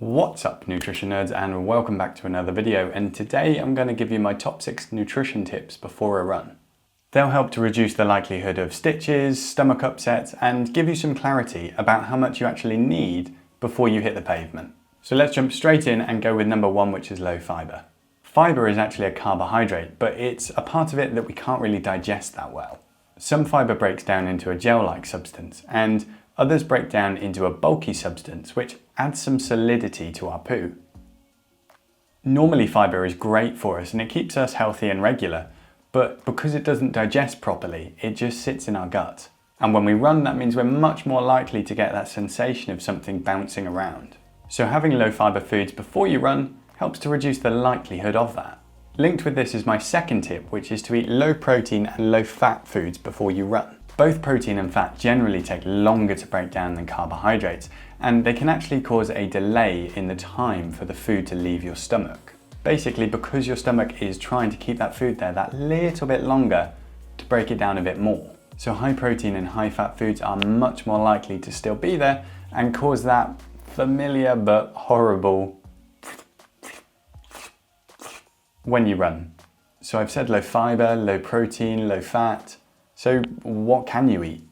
What's up nutrition nerds, and welcome back to another video, and today I'm going to give you my top 6 nutrition tips before a run. They'll help to reduce the likelihood of stitches, stomach upsets, and give you some clarity about how much you actually need before you hit the pavement. So let's jump straight in and go with number 1, which is low fibre. Fibre is actually a carbohydrate, but it's a part of it that we can't really digest that well. Some fibre breaks down into a gel-like substance, and others break down into a bulky substance which adds some solidity to our poo. Normally fibre is great for us and it keeps us healthy and regular, but because it doesn't digest properly, it just sits in our gut. And when we run, that means we're much more likely to get that sensation of something bouncing around. So having low fibre foods before you run helps to reduce the likelihood of that. Linked with this is my second tip, which is to eat low protein and low fat foods before you run. Both protein and fat generally take longer to break down than carbohydrates, and they can actually cause a delay in the time for the food to leave your stomach. Basically, because your stomach is trying to keep that food there that little bit longer to break it down a bit more. So high protein and high fat foods are much more likely to still be there and cause that familiar but horrible when you run. So I've said low fibre, low protein, low fat. So what can you eat?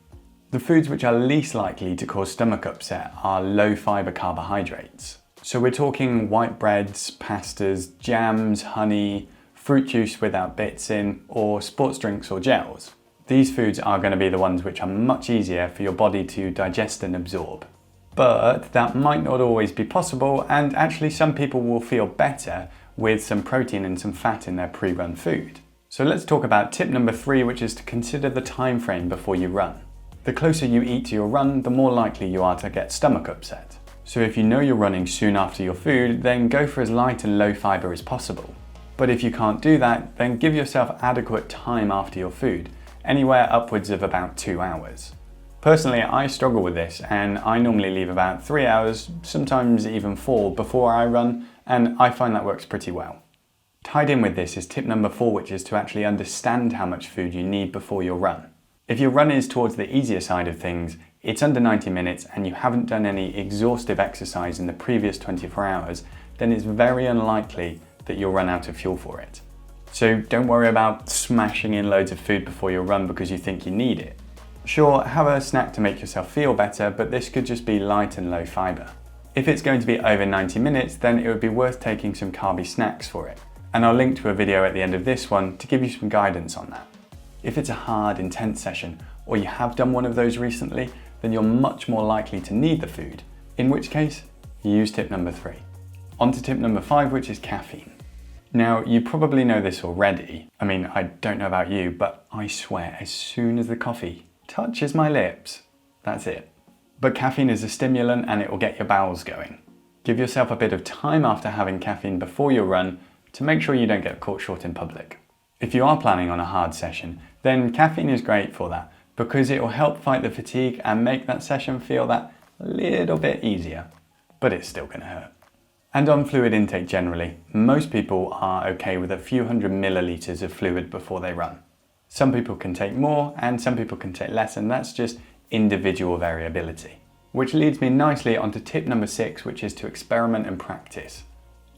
The foods which are least likely to cause stomach upset are low fibre carbohydrates. So we're talking white breads, pastas, jams, honey, fruit juice without bits in, or sports drinks or gels. These foods are going to be the ones which are much easier for your body to digest and absorb. But that might not always be possible, and actually some people will feel better with some protein and some fat in their pre-run food. So let's talk about tip number 3, which is to consider the time frame before you run. The closer you eat to your run, the more likely you are to get stomach upset. So if you know you're running soon after your food, then go for as light and low fibre as possible. But if you can't do that, then give yourself adequate time after your food, anywhere upwards of about 2 hours. Personally, I struggle with this, and I normally leave about 3 hours, sometimes even 4, before I run, and I find that works pretty well. Tied in with this is tip number 4, which is to actually understand how much food you need before your run. If your run is towards the easier side of things, it's under 90 minutes and you haven't done any exhaustive exercise in the previous 24 hours, then it's very unlikely that you'll run out of fuel for it. So don't worry about smashing in loads of food before your run because you think you need it. Sure, have a snack to make yourself feel better, but this could just be light and low fibre. If it's going to be over 90 minutes, then it would be worth taking some carby snacks for it. And I'll link to a video at the end of this one to give you some guidance on that. If it's a hard, intense session, or you have done one of those recently, then you're much more likely to need the food, in which case, you use tip number 3. On to tip number 5, which is caffeine. Now, you probably know this already. I mean, I don't know about you, but I swear as soon as the coffee touches my lips, that's it. But caffeine is a stimulant and it will get your bowels going. Give yourself a bit of time after having caffeine before your run to make sure you don't get caught short in public. If you are planning on a hard session, then caffeine is great for that because it will help fight the fatigue and make that session feel that little bit easier, but it's still going to hurt. And on fluid intake generally, most people are okay with a few hundred millilitres of fluid before they run. Some people can take more and some people can take less, and that's just individual variability. Which leads me nicely onto tip number 6, which is to experiment and practice.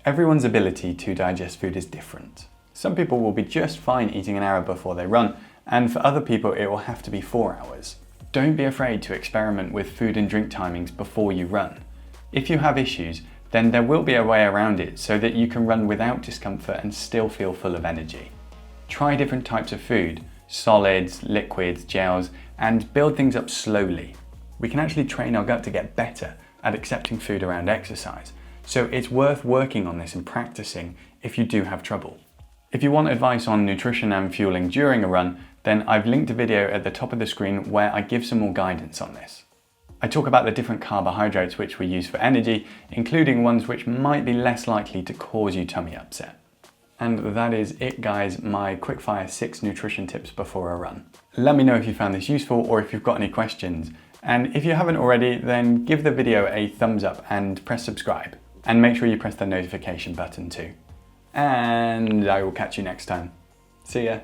Everyone's ability to digest food is different. Some people will be just fine eating an hour before they run, and for other people it will have to be 4 hours. Don't be afraid to experiment with food and drink timings before you run. If you have issues, then there will be a way around it so that you can run without discomfort and still feel full of energy. Try different types of food, solids, liquids, gels, and build things up slowly. We can actually train our gut to get better at accepting food around exercise. So it's worth working on this and practicing if you do have trouble. If you want advice on nutrition and fueling during a run, then I've linked a video at the top of the screen where I give some more guidance on this. I talk about the different carbohydrates which we use for energy, including ones which might be less likely to cause you tummy upset. And that is it guys, my quickfire 6 nutrition tips before a run. Let me know if you found this useful or if you've got any questions. And if you haven't already, then give the video a thumbs up and press subscribe. And make sure you press the notification button too. And I will catch you next time. See ya.